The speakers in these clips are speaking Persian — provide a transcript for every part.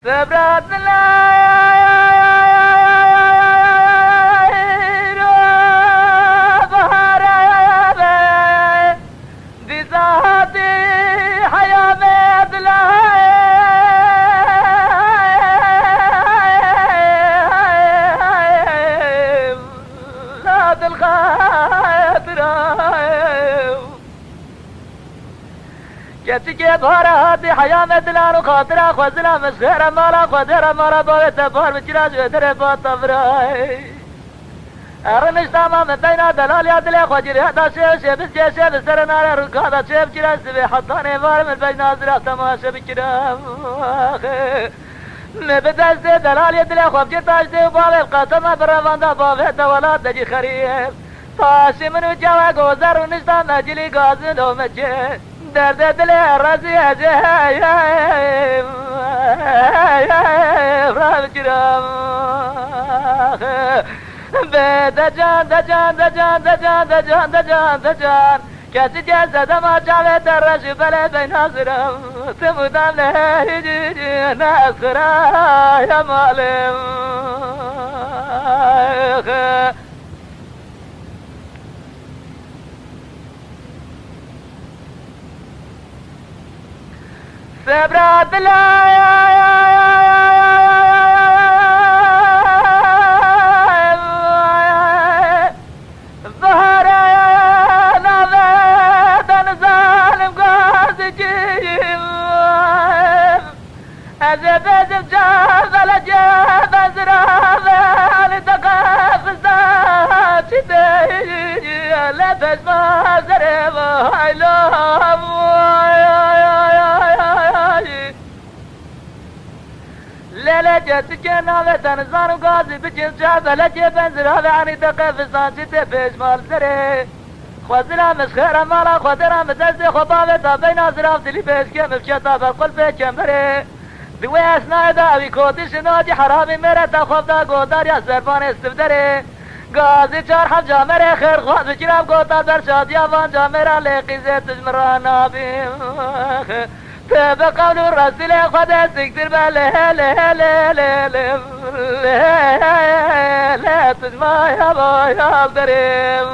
سبرات لا كتكي بهاراتي حيامة دلان خاطرة خوزنا مسخرة مالا خدرة مالا باوية بار بجراج ودره باتفراي ارنش تمام بين دلاليات اللي خجري هذا شيء شيء بس جيشه بسر نار ركاده شيء بجراج سبي حطاني بار من بين ناظرة تماشا بكرام مبدأ دلاليات اللي خب جتاج دي باوي القاتمة برافاندا باوية دولات دجي خريف فاشي منو جوا گوزر ونشتا مجلي غازن و مجي درد دل رازی اجای فرام کرام به دجان دجان دجان دجان دجان دجان دجان کسی جسد ما جاوه در رش بله بین حاضرم تمودم لهی نسخرا یا مالم سبرات لا ظهر نظر ظالم قاسي جيم أزب جاب لجاب أزراب لتقاف الزاب شدي لبس ما زرب هايلوم لجت جنابه تنزان غازي بجن شعب لجي بنزرها يعني تقف سانشته بيش مال زره خوزنا مسخرة مالا خودرا مززي خبابه تا بين ازراف دلي بيش كم بشتا بالقلب كمبره دوي اسناء داوي كوتش ناجي حرامي مره تا خوف دا گودار يا زربان استفدره غازي چار حم جامره خير خواز بجرام گوتا در شاديا وان جامره لقي زيت جمرانا بيم بقول الرسول خدا سكتر بله لا لا لا لا لا تجمع يا بايا دريم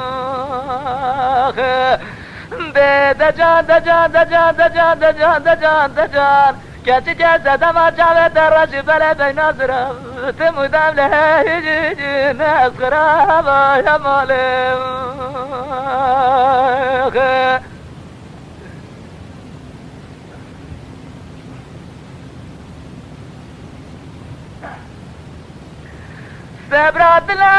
دجان دجان دجان دجان دجان دجان دجان كاتي جسد ما جاوه در رش بله بين نظرم تمودم لهي ناس خرابا يا مالم سبرات لا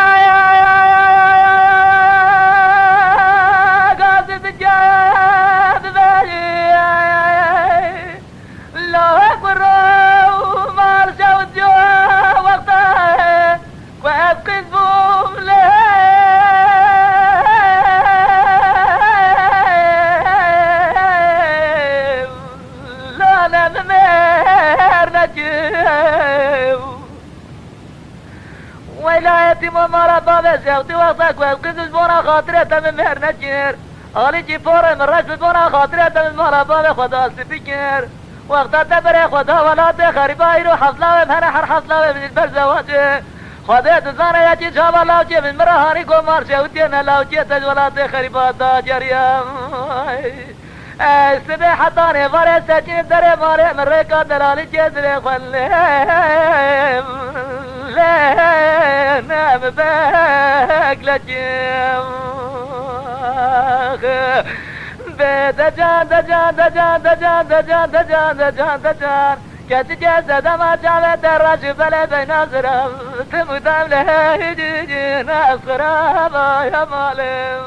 قاصد الجاد بي لو اكبر مال شوت جوا وقتها وابقي البوم له لا لا ممر نجيب ولايتي ممارا بابا شوتي وقتك والقزز بونا خاطرة من مهر نجير آلي جي فورا من رشد بونا خاطرة من مهر بابا خدا سبكير وقتا تبري خدا ولاتي خريبا ايرو حصلاوي مهنا حر حصلاوي من البرزواجي خدا تزانا يجي جابا لاوجي من مرهاني قمار شوتي نلاوجي تج ولاتي خريبا دا جريم سبي حطاني فاري سجين دري ماري من ريكا دلالي جزري خليم لا نام باك لجيم دجان دجان دجان دجان دجان دجان دجان دجان كاتي جسد ما جاوه در رش بله بين نظرم تمودم لهي ناس خرابا يا مالم